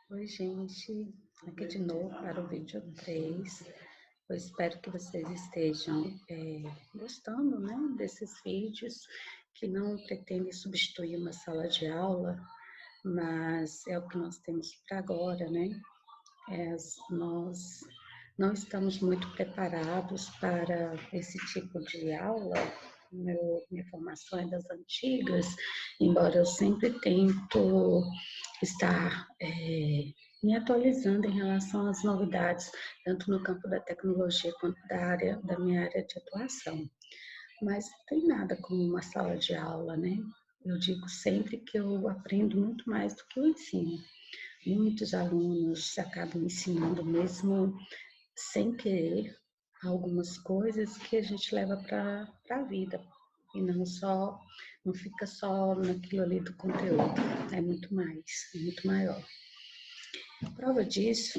Oi, gente, aqui de novo para o vídeo 3. Eu espero que vocês estejam gostando, né, desses vídeos que não pretendem substituir uma sala de aula, mas é o que nós temos para agora, né? Nós não estamos muito preparados para esse tipo de aula. Minha formação é das antigas, embora eu sempre tento estar me atualizando em relação às novidades, tanto no campo da tecnologia quanto da minha área de atuação. Mas não tem nada como uma sala de aula, né? Eu digo sempre que eu aprendo muito mais do que eu ensino. Muitos alunos acabam ensinando mesmo sem querer algumas coisas que a gente leva para a vida e não fica só naquilo ali do conteúdo, é muito mais, é muito maior. Prova disso,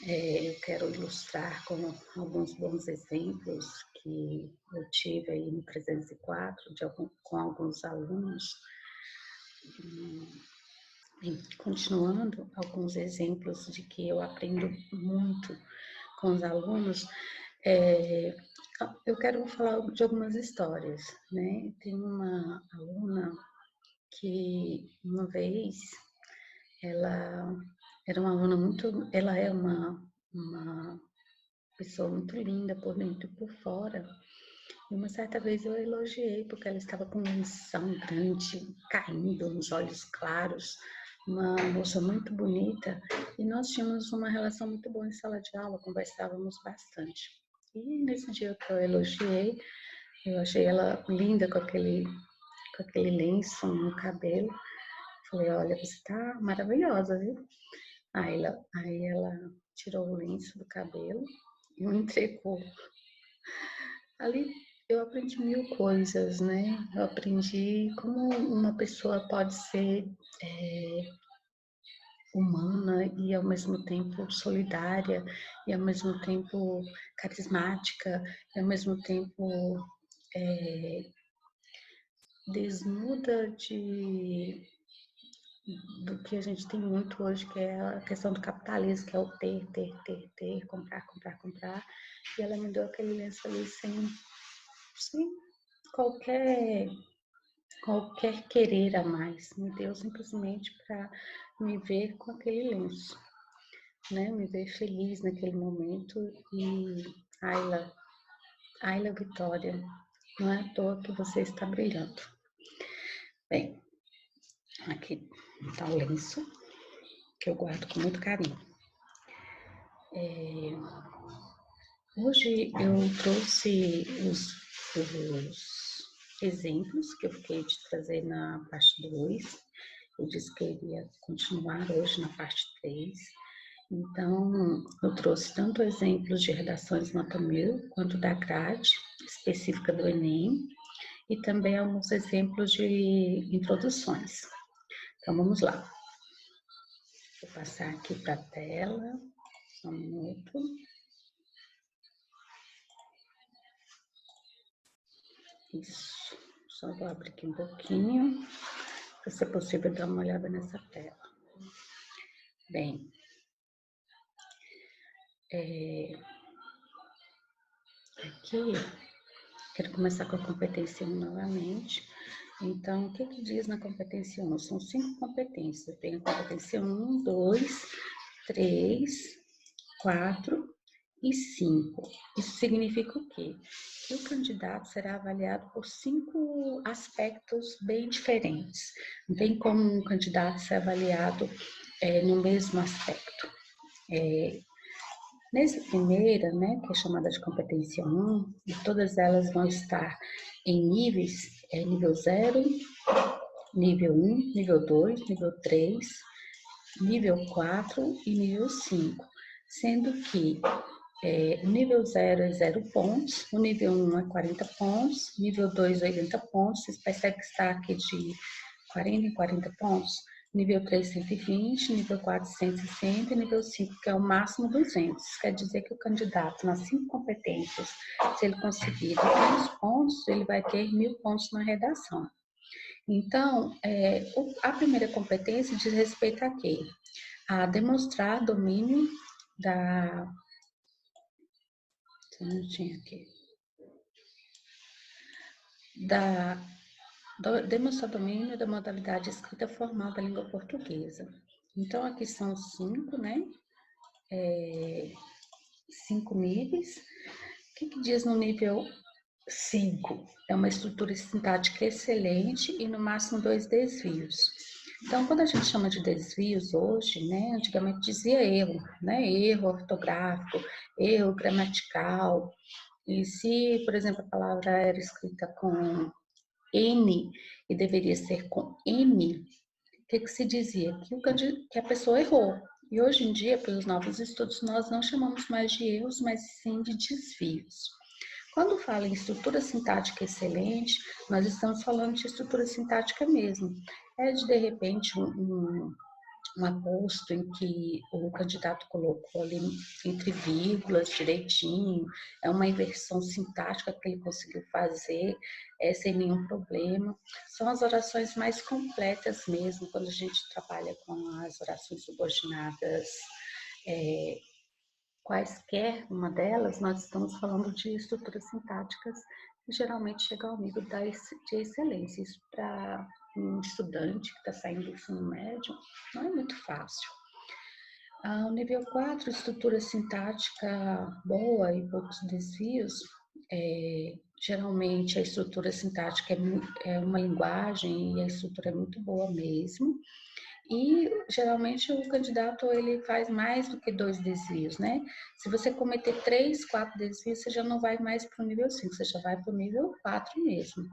eu quero ilustrar com alguns bons exemplos que eu tive aí no 304 com alguns alunos. Continuando, alguns exemplos de que eu aprendo muito com os alunos, eu quero falar de algumas histórias, né? Tem uma aluna que uma vez ela era uma aluna ela é uma pessoa muito linda por dentro e por fora. E uma certa vez eu elogiei porque ela estava com uma missão grande, caindo, uns olhos claros, uma moça muito bonita, e nós tínhamos uma relação muito boa em sala de aula, conversávamos bastante. E nesse dia que eu elogiei, eu achei ela linda com aquele lenço no cabelo. Falei, olha, você está maravilhosa, viu? Aí ela tirou o lenço do cabelo e me entregou. Ali eu aprendi mil coisas, né? Eu aprendi como uma pessoa pode ser humana e ao mesmo tempo solidária, e ao mesmo tempo carismática, e ao mesmo tempo desnuda do que a gente tem muito hoje, que é a questão do capitalismo, que é o ter, comprar, comprar, comprar. E ela me deu aquele lenço ali sem qualquer querer a mais. Me deu simplesmente para me ver com aquele lenço, né? Me ver feliz naquele momento. E Ayla Vitória, não é à toa que você está brilhando. Bem, aqui está o lenço, que eu guardo com muito carinho. Hoje eu trouxe os exemplos que eu fiquei de trazer na parte 2. Eu disse que eu iria continuar hoje na parte 3. Então, eu trouxe tanto exemplos de redações nota 1000, quanto da grade específica do Enem, e também alguns exemplos de introduções. Então, vamos lá. Vou passar aqui para a tela, só um minuto. Isso, só vou abrir aqui um pouquinho, para ser possível dar uma olhada nessa tela. Bem, aqui, quero começar com a competência 1 novamente. Então, o que diz na competência 1? São 5 competências. Tem a competência 1, 2, 3, 4 e 5. Isso significa o quê? Que o candidato será avaliado por 5 aspectos bem diferentes. Não tem como um candidato ser avaliado no mesmo aspecto. Nessa primeira, né, que é chamada de competência 1, e todas elas vão estar em níveis, nível 0, nível 1, nível 2, nível 3, nível 4 e nível 5, sendo que o nível 0 é 0 pontos, o nível 1 é 40 pontos, nível 2 80 pontos, vocês percebem que está aqui de 40 em 40 pontos, nível 3 120, nível 4 160 e nível 5, que é o máximo 200. Isso quer dizer que o candidato nas 5 competências, se ele conseguir 200 pontos, ele vai ter 1000 pontos na redação. Então, a primeira competência diz respeito a quê? a demonstrar domínio da... Um minutinho aqui. Demonstrar domínio da modalidade escrita formal da língua portuguesa. Então, aqui são 5, né? 5 níveis. O que diz no nível 5? É uma estrutura sintática excelente e no máximo 2 desvios. Então, quando a gente chama de desvios hoje, né? Antigamente dizia erro, né? Erro ortográfico, erro gramatical. E se, por exemplo, a palavra era escrita com N e deveria ser com M, o que se dizia? Que a pessoa errou. E hoje em dia, pelos novos estudos, nós não chamamos mais de erros, mas sim de desvios. Quando fala em estrutura sintática excelente, nós estamos falando de estrutura sintática mesmo. É de repente, um aposto em que o candidato colocou ali entre vírgulas direitinho, é uma inversão sintática que ele conseguiu fazer sem nenhum problema. São as orações mais completas mesmo, quando a gente trabalha com as orações subordinadas, quaisquer uma delas, nós estamos falando de estruturas sintáticas que geralmente chegam ao nível de excelência. Isso para um estudante que está saindo do ensino médio não é muito fácil. O nível 4, estrutura sintática boa e poucos desvios, geralmente a estrutura sintática é uma linguagem e a estrutura é muito boa mesmo. E geralmente o candidato ele faz mais do que 2 desvios, né? Se você cometer 3, 4 desvios, você já não vai mais para o nível 5, você já vai para o nível 4 mesmo.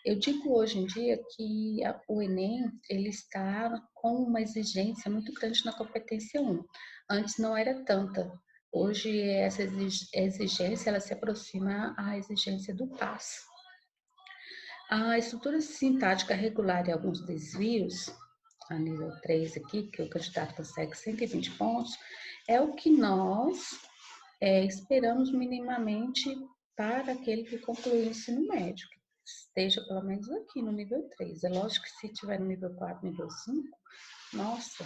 Eu digo hoje em dia que o Enem ele está com uma exigência muito grande na competência 1. Antes não era tanta. Hoje essa exigência ela se aproxima à exigência do PAS. A estrutura sintática regular e alguns desvios, a nível 3 aqui, que o candidato consegue 120 pontos, é o que nós esperamos minimamente para aquele que concluiu o ensino médio, esteja pelo menos aqui no nível 3. É lógico que se estiver no nível 4, nível 5, nossa,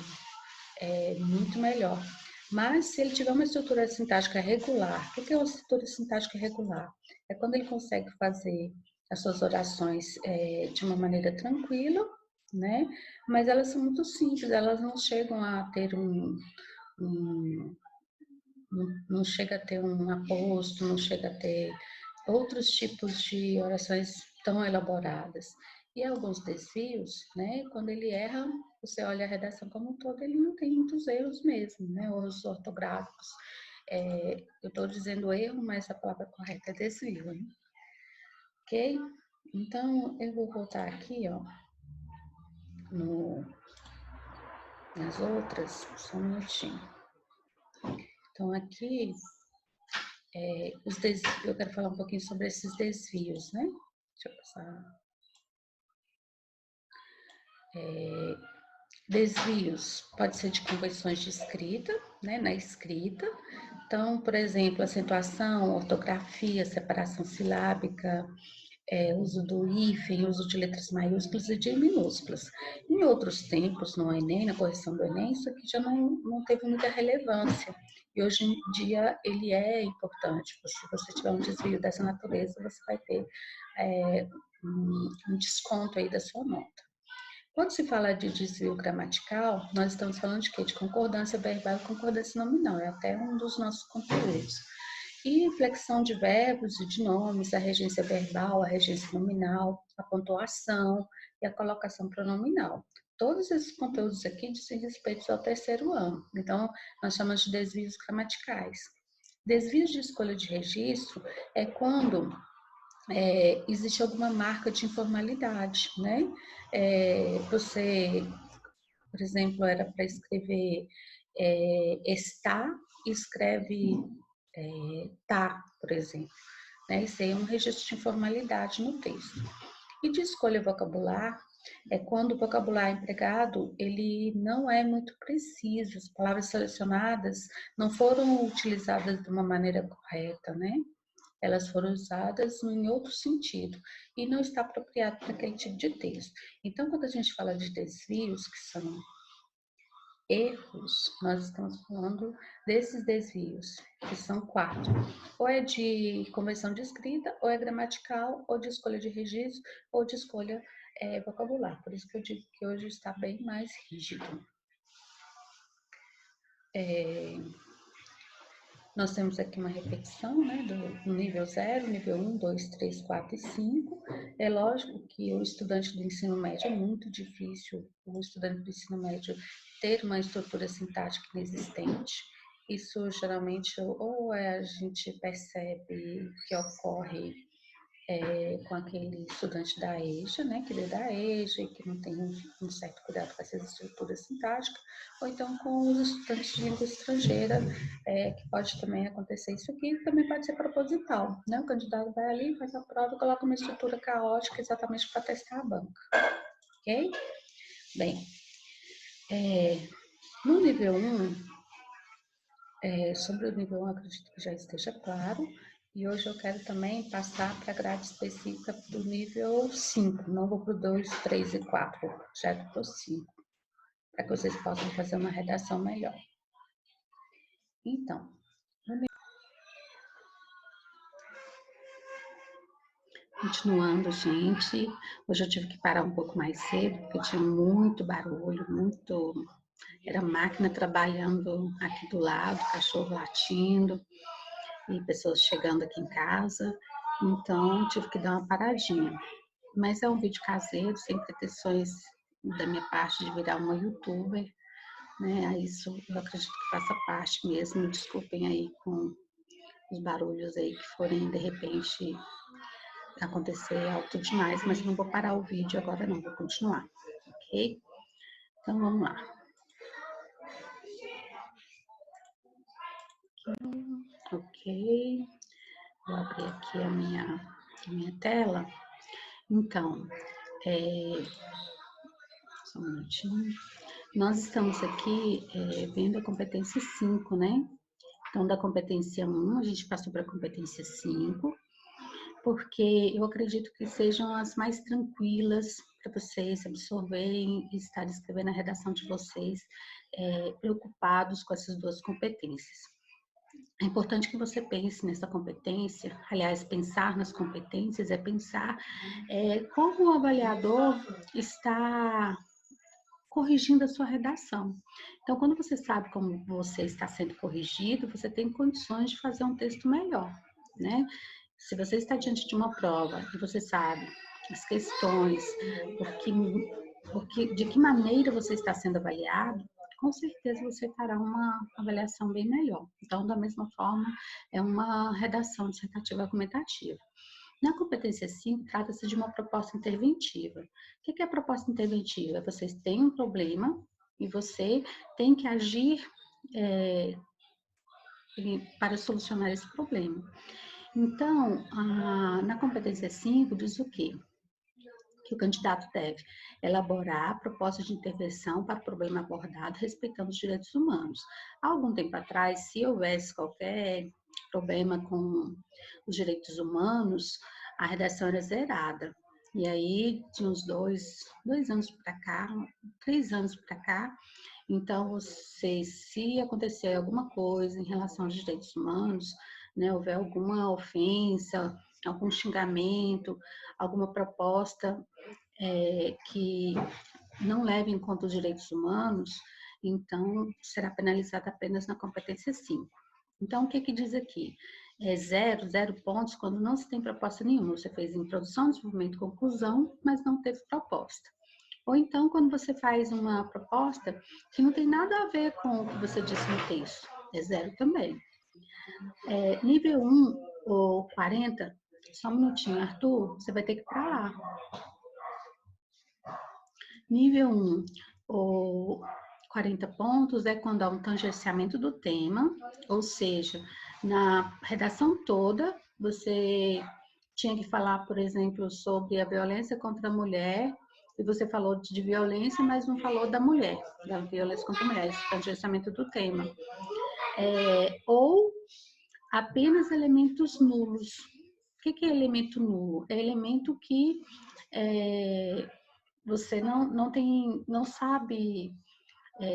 é muito melhor. Mas se ele tiver uma estrutura sintática regular, o que é uma estrutura sintática regular? É quando ele consegue fazer as suas orações de uma maneira tranquila, né? Mas elas são muito simples, elas não chegam a ter não chega a ter um aposto, não chega a ter outros tipos de orações tão elaboradas. E alguns desvios, né? Quando ele erra, você olha a redação como um todo, ele não tem muitos erros mesmo, né? Erros ortográficos. Eu estou dizendo erro, mas a palavra correta é desvio, hein? Ok? Então, eu vou voltar aqui, ó, nas outras, só um minutinho. Então, aqui, eu quero falar um pouquinho sobre esses desvios, né? Deixa eu passar. Desvios pode ser de convenções de escrita, né? Na escrita. Então, por exemplo, acentuação, ortografia, separação silábica, uso do hífen, uso de letras maiúsculas e de minúsculas. Em outros tempos, no Enem, na correção do Enem, isso aqui já não teve muita relevância. E hoje em dia ele é importante. Se você tiver um desvio dessa natureza, você vai ter um desconto aí da sua nota. Quando se fala de desvio gramatical, nós estamos falando de quê? De concordância verbal e concordância nominal. É até um dos nossos conteúdos. E flexão de verbos e de nomes, a regência verbal, a regência nominal, a pontuação e a colocação pronominal. Todos esses conteúdos aqui dizem respeito ao terceiro ano. Então, nós chamamos de desvios gramaticais. Desvios de escolha de registro é quando existe alguma marca de informalidade, né? Você, por exemplo, era para escrever está e escreve tá, por exemplo. Né? Isso aí é um registro de informalidade no texto. E de escolha vocabular é quando o vocabulário empregado ele não é muito preciso, as palavras selecionadas não foram utilizadas de uma maneira correta, né? Elas foram usadas em outro sentido e não está apropriado para aquele tipo de texto. Então, quando a gente fala de desvios, que são erros, nós estamos falando desses desvios, que são 4. Ou é de conversão de escrita, ou é gramatical, ou de escolha de registro, ou de escolha vocabular. Por isso que eu digo que hoje está bem mais rígido. Nós temos aqui uma repetição, né, do nível 0, nível 1, 2, 3, 4 e 5. É lógico que o estudante do ensino médio é muito difícil, o estudante do ensino médio ter uma estrutura sintática inexistente. Isso geralmente ou a gente percebe que ocorre com aquele estudante da EJA, né, que veio da EJA e que não tem um certo cuidado com essas estruturas sintáticas, ou então com os estudantes de língua estrangeira, que pode também acontecer isso aqui, também pode ser proposital, né, o candidato vai ali, faz a prova e coloca uma estrutura caótica exatamente para testar a banca, ok? Bem, no nível 1, sobre o nível 1, acredito que já esteja claro. E hoje eu quero também passar para a grade específica do nível 5. Não vou para o 2, 3 e 4, já para o 5, para que vocês possam fazer uma redação melhor. Então, continuando, gente, hoje eu tive que parar um pouco mais cedo, porque tinha muito barulho, era máquina trabalhando aqui do lado, cachorro latindo, e pessoas chegando aqui em casa, então tive que dar uma paradinha. Mas é um vídeo caseiro, sem pretensões da minha parte de virar uma youtuber, né? Isso eu acredito que faça parte mesmo. Me desculpem aí com os barulhos aí que forem de repente acontecer alto demais, mas não vou parar o vídeo agora não, vou continuar, ok? Então vamos lá. Ok, vou abrir aqui a minha tela. Então, só um minutinho. Nós estamos aqui vendo a competência 5, né? Então, da competência 1, a gente passou para a competência 5, porque eu acredito que sejam as mais tranquilas para vocês absorverem e estar escrevendo a redação de vocês, preocupados com essas duas competências. É importante que você pense nessa competência, aliás, pensar nas competências é pensar como o avaliador está corrigindo a sua redação. Então, quando você sabe como você está sendo corrigido, você tem condições de fazer um texto melhor, né? Se você está diante de uma prova e você sabe as questões, de que maneira você está sendo avaliado, com certeza você fará uma avaliação bem melhor. Então, da mesma forma, é uma redação dissertativa argumentativa. Na competência 5, trata-se de uma proposta interventiva. O que é a proposta interventiva? Vocês têm um problema e você tem que agir para solucionar esse problema. Então, na competência 5, diz o quê? Que o candidato deve elaborar propostas de intervenção para o problema abordado, respeitando os direitos humanos. Há algum tempo atrás, se houvesse qualquer problema com os direitos humanos, a redação era zerada. E aí, de uns 2 anos para cá, 3 anos para cá, então, se acontecer alguma coisa em relação aos direitos humanos, né, houver alguma ofensa, algum xingamento, alguma proposta que não leve em conta os direitos humanos, então será penalizada apenas na competência 5. Então, o que diz aqui? 0 pontos quando não se tem proposta nenhuma. Você fez introdução, desenvolvimento, conclusão, mas não teve proposta. Ou então, quando você faz uma proposta que não tem nada a ver com o que você disse no texto, é 0 também. Nível 1 ou 40, só um minutinho, Arthur, você vai ter que ir para lá. Nível 1 ou 40 pontos é quando há um tangenciamento do tema, ou seja, na redação toda, você tinha que falar, por exemplo, sobre a violência contra a mulher, e você falou de violência, mas não falou da mulher, da violência contra a mulher, esse tangenciamento do tema. Ou apenas elementos nulos. O que é elemento nulo? É elemento que você não sabe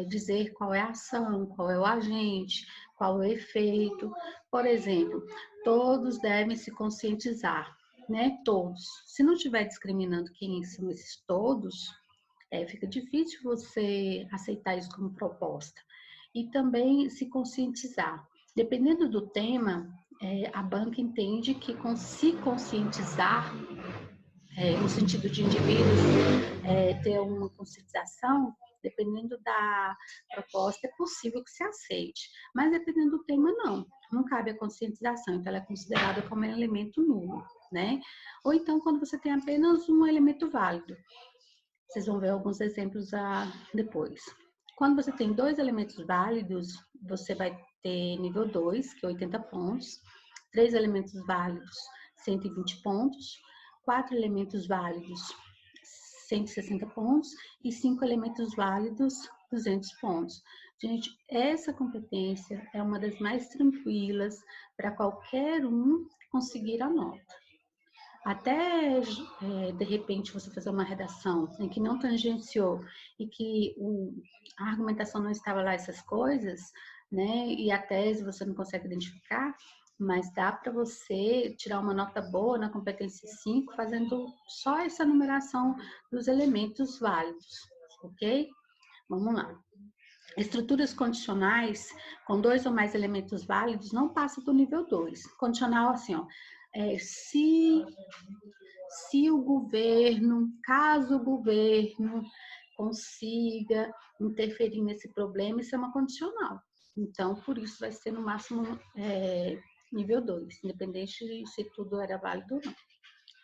dizer qual é a ação, qual é o agente, qual é o efeito. Por exemplo, todos devem se conscientizar, né? Todos. Se não estiver discriminando quem são esses todos, fica difícil você aceitar isso como proposta. E também se conscientizar. Dependendo do tema, a banca entende que se conscientizar, no sentido de indivíduos ter uma conscientização, dependendo da proposta, é possível que se aceite. Mas dependendo do tema, não cabe a conscientização, então ela é considerada como um elemento nulo, né? Ou então, quando você tem apenas um elemento válido. Vocês vão ver alguns exemplos depois. Quando você tem 2 elementos válidos, você vai ter nível 2, que é 80 pontos, 3 elementos válidos, 120 pontos, 4 elementos válidos, 160 pontos e 5 elementos válidos, 200 pontos. Gente, essa competência é uma das mais tranquilas para qualquer um conseguir a nota. Até, de repente, você fazer uma redação em que não tangenciou e que a argumentação não estava lá, essas coisas, né? E a tese você não consegue identificar, mas dá para você tirar uma nota boa na competência 5 fazendo só essa numeração dos elementos válidos, ok? Vamos lá. Estruturas condicionais com 2 ou mais elementos válidos não passa do nível 2. Condicional, assim, ó, se o governo, caso o governo consiga interferir nesse problema, isso é uma condicional. Então, por isso vai ser no máximo nível 2, independente se tudo era válido ou não.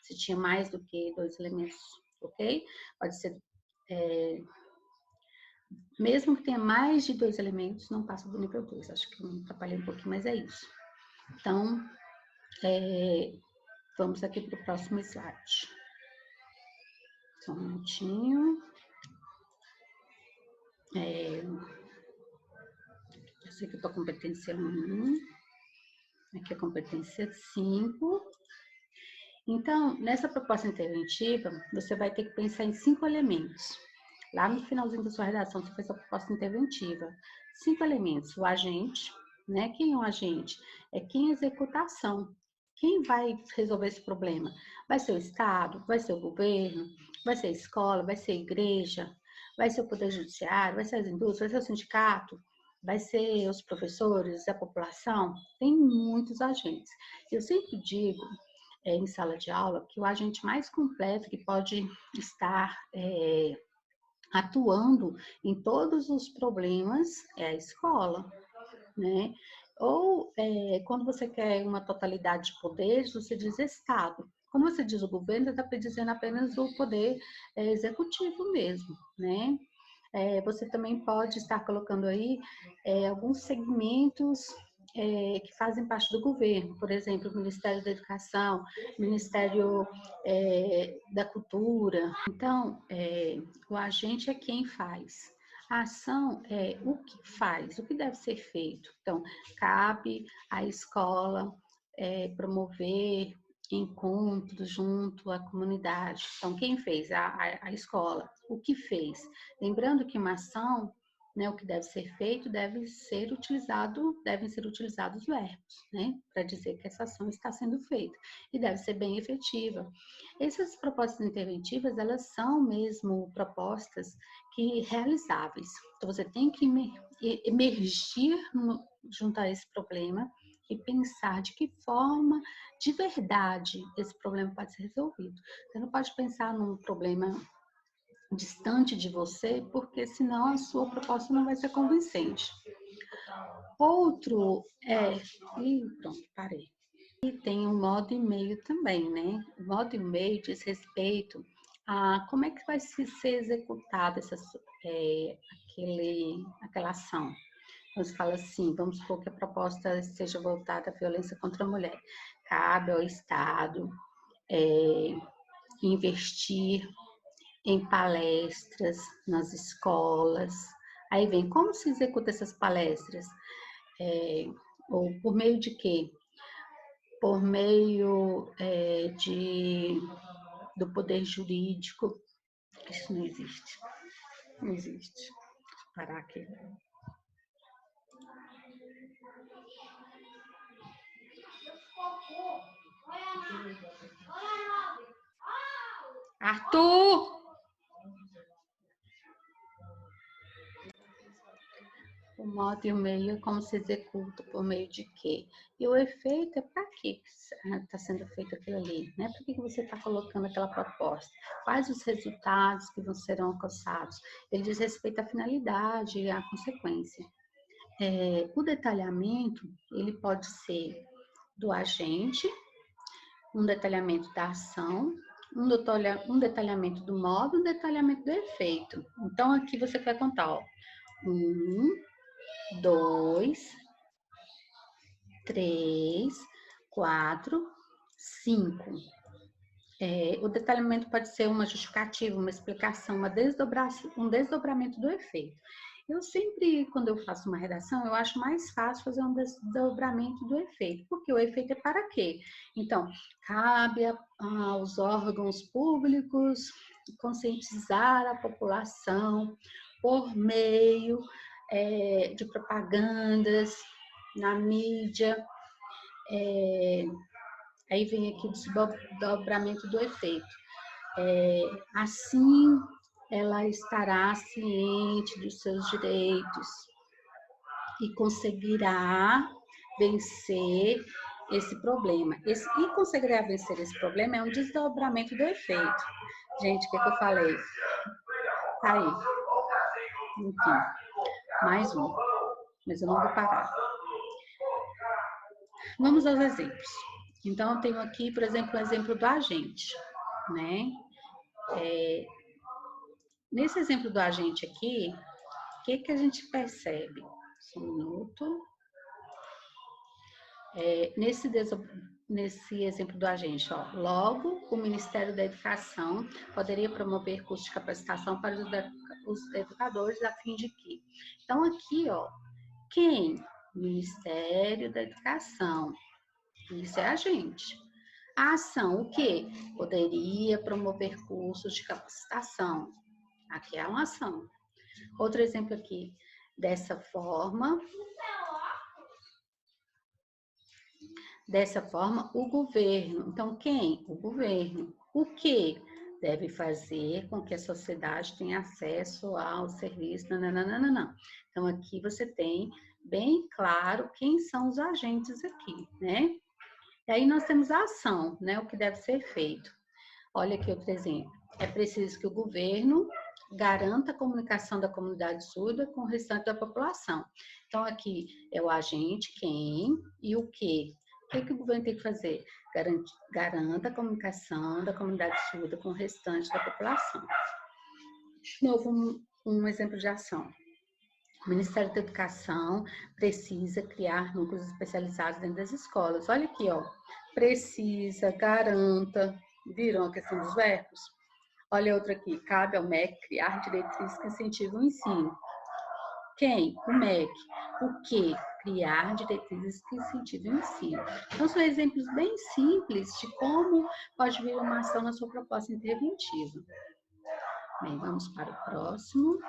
Se tinha mais do que 2 elementos, ok? Pode ser, mesmo que tenha mais de 2 elementos, não passa do nível 2. Acho que me atrapalhei um pouquinho, mas é isso. Então, vamos aqui para o próximo slide. Só um minutinho. Essa aqui é a competência 1, aqui é a competência 5. Então, nessa proposta interventiva, você vai ter que pensar em 5 elementos. Lá no finalzinho da sua redação, você fez a proposta interventiva. 5 elementos. O agente, né? Quem é o agente? É quem executa a ação. Quem vai resolver esse problema? Vai ser o Estado, vai ser o governo, vai ser a escola, vai ser a igreja, vai ser o Poder Judiciário, vai ser as indústrias, vai ser o sindicato, vai ser os professores, a população. Tem muitos agentes. Eu sempre digo em sala de aula que o agente mais completo que pode estar atuando em todos os problemas é a escola, né? Ou quando você quer uma totalidade de poderes, você diz Estado. Quando você diz o governo, você está dizendo apenas o poder executivo mesmo, né? Você também pode estar colocando aí alguns segmentos que fazem parte do governo, por exemplo, o Ministério da Educação, o Ministério da Cultura. Então, o agente é quem faz. A ação é o que faz, o que deve ser feito. Então, cabe à escola promover encontros junto à comunidade. Então, quem fez? A escola. O que fez? Lembrando que uma ação, né, o que deve ser feito, devem ser utilizados verbos, né, para dizer que essa ação está sendo feita e deve ser bem efetiva. Essas propostas interventivas, elas são mesmo propostas que realizáveis. Então, você tem que emergir junto a esse problema e pensar de que forma, de verdade, esse problema pode ser resolvido. Você não pode pensar num problema distante de você, porque senão a sua proposta não vai ser convincente. Outro pronto, parei. E tem um modo e-mail também, né? O modo e-mail diz respeito a como é que vai ser executada aquela ação. Você fala assim, vamos supor que a proposta seja voltada à violência contra a mulher. Cabe ao Estado investir em palestras nas escolas. Aí vem, como se executa essas palestras? Ou por meio de quê? Por meio do poder jurídico. Isso não existe. Não existe. parar aqui. Arthur! O modo e o meio, como se executa, por meio de quê? E o efeito é para que está sendo feito aquilo ali, né? Por que você está colocando aquela proposta? Quais os resultados que serão alcançados? Ele diz respeito à finalidade e à consequência. O detalhamento, ele pode ser do agente, um detalhamento da ação, um detalhamento do modo, um detalhamento do efeito. Então, aqui você vai contar, ó, 1, 2, 3, 4, 5. O detalhamento pode ser uma justificativa, uma explicação, um desdobramento do efeito. Eu sempre, quando eu faço uma redação, eu acho mais fácil fazer um desdobramento do efeito, porque o efeito é para quê? Então, cabe aos órgãos públicos conscientizar a população por meio de propagandas na mídia. Aí vem aqui o desdobramento do efeito. Assim, ela estará ciente dos seus direitos e conseguirá vencer esse problema. E conseguirá vencer esse problema é um desdobramento do efeito. Gente, o que eu falei? Tá aí. Enfim, mais um. Mas eu não vou parar. Vamos aos exemplos. Então, eu tenho aqui, por exemplo, o exemplo do agente, né? Nesse exemplo do agente aqui, o que a gente percebe? Só um minuto. Nesse exemplo do agente, ó, logo, o Ministério da Educação poderia promover cursos de capacitação para os educadores a fim de que... Então, aqui, ó, quem? Ministério da Educação. Isso é agente. A ação, o quê? Poderia promover cursos de capacitação. Aqui é uma ação. Outro exemplo aqui. Dessa forma, o governo. Então, quem? O governo. O que deve fazer com que a sociedade tenha acesso ao serviço? Não. Então, aqui você tem bem claro quem são os agentes aqui, né? E aí nós temos a ação, né? O que deve ser feito. Olha aqui outro exemplo. É preciso que o governo garanta a comunicação da comunidade surda com o restante da população. Então, aqui é o agente, quem, e o quê? O que o governo tem que fazer? Garanta a comunicação da comunidade surda com o restante da população. De novo, um exemplo de ação. O Ministério da Educação precisa criar núcleos especializados dentro das escolas. Olha aqui, ó. Precisa, garanta. Viram a questão dos verbos? Olha outra aqui. Cabe ao MEC criar diretrizes que incentivam o ensino. Quem? O MEC. O que? Criar diretrizes que incentivam o ensino. Então, são exemplos bem simples de como pode vir uma ação na sua proposta interventiva. Bem, vamos para o próximo.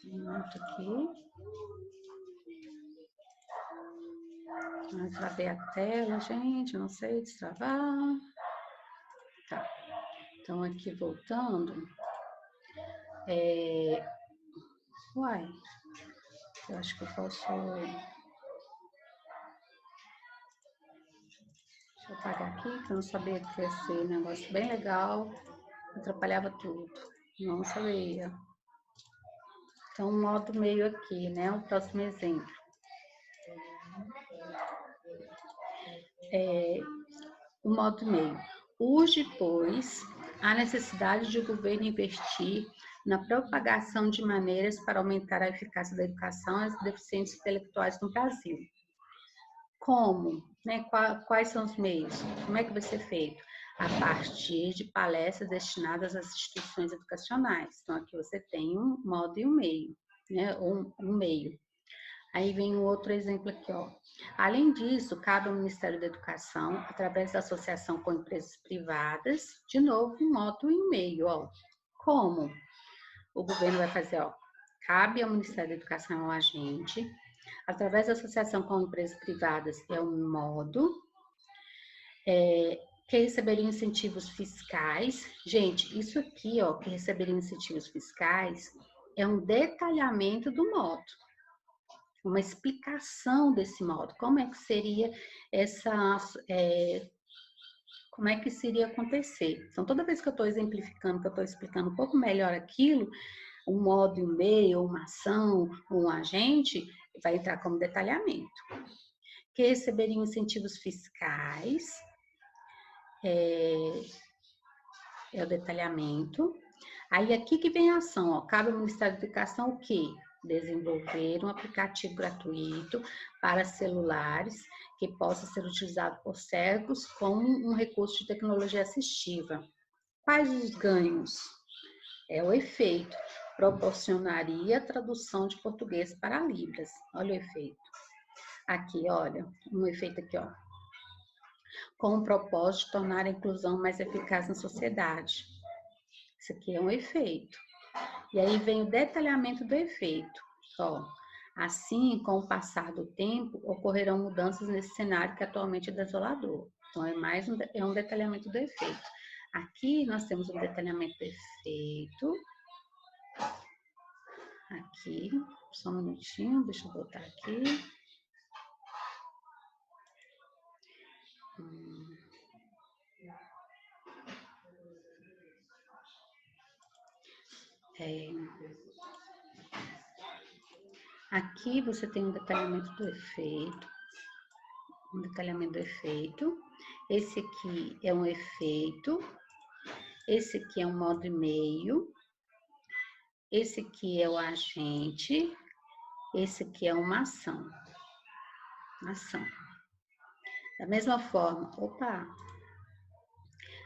Muito aqui. Travei a tela, gente, não sei destravar. Tá. Então, aqui voltando. Uai, eu acho que eu posso... Deixa eu apagar aqui, que eu não sabia que ia ser um negócio bem legal. Atrapalhava tudo. Não sabia. Então, um modo meio aqui, né? O próximo exemplo. O modo meio. Urge, pois, a necessidade de o governo investir na propagação de maneiras para aumentar a eficácia da educação às deficientes intelectuais no Brasil. Como? Né? Quais são os meios? Como é que vai ser feito? A partir de palestras destinadas às instituições educacionais. Então, aqui você tem um modo e um meio, né? Um meio. Aí vem um outro exemplo aqui, ó. Além disso, cabe ao Ministério da Educação, através da associação com empresas privadas, de novo, um modo e meio, ó. Como? o governo vai fazer, ó, cabe ao Ministério da Educação ao agente, através da associação com empresas privadas é um modo, que receberia incentivos fiscais. Gente, isso aqui, ó, que receberia incentivos fiscais, é um detalhamento do modo, uma explicação desse modo. Como é que seria como é que isso iria acontecer? Então, toda vez que eu estou exemplificando, que eu estou explicando um pouco melhor aquilo, um modo, um meio, uma ação, um agente, vai entrar como detalhamento. Que receberiam incentivos fiscais, é o detalhamento. Aí, aqui que vem a ação, ó, cabe ao Ministério da Educação o quê? Desenvolver um aplicativo gratuito para celulares que possa ser utilizado por cegos como um recurso de tecnologia assistiva. Quais os ganhos? É o efeito. Proporcionaria tradução de português para Libras. Olha o efeito. Aqui, olha, um efeito aqui, ó. Com o propósito de tornar a inclusão mais eficaz na sociedade. Isso aqui é um efeito. E aí vem o detalhamento do efeito. Ó, assim, com o passar do tempo, ocorrerão mudanças nesse cenário que atualmente é desolador. Então, é um detalhamento do efeito. Aqui nós temos um detalhamento do efeito. Aqui, só um minutinho, deixa eu voltar aqui. Aqui você tem um detalhamento do efeito. Um detalhamento do efeito. Esse aqui é um efeito. Esse aqui é um modo e meio. Esse aqui é o agente. Esse aqui é uma ação. Ação. Da mesma forma,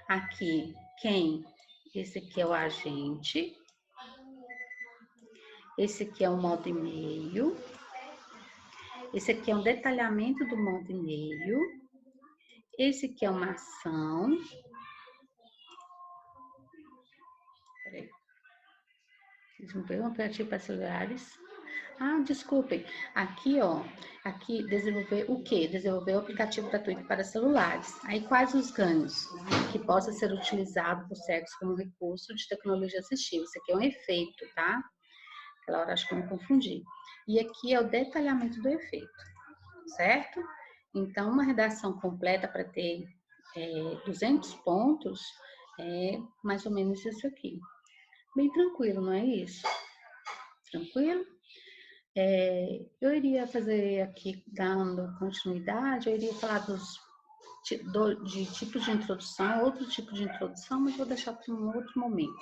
aqui, quem? Esse aqui é o agente. Esse aqui é o modo e meio. Esse aqui é um detalhamento do modo e meio. Esse aqui é uma ação. Peraí. Desenvolver um aplicativo para celulares. Ah, desculpem. Aqui, ó. Aqui, desenvolver o quê? Desenvolver o aplicativo gratuito para celulares. Aí, quais os ganhos? Que possa ser utilizado por cegos como recurso de tecnologia assistiva. Isso aqui é um efeito, tá? Aquela hora acho que eu me confundi. E aqui é o detalhamento do efeito, certo? Então, uma redação completa para ter 200 pontos é mais ou menos isso aqui. Bem tranquilo, não é isso? Tranquilo? Eu iria fazer aqui, dando continuidade, eu iria falar de tipos de introdução, outro tipo de introdução, mas vou deixar para um outro momento.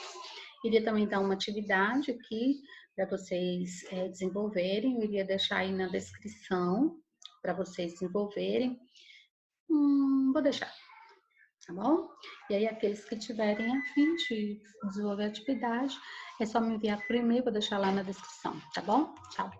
Iria também dar uma atividade aqui para vocês desenvolverem, eu iria deixar aí na descrição para vocês desenvolverem. Vou deixar, tá bom? E aí, aqueles que tiverem a fim de desenvolver a atividade, é só me enviar por e-mail, vou deixar lá na descrição, tá bom? Tchau!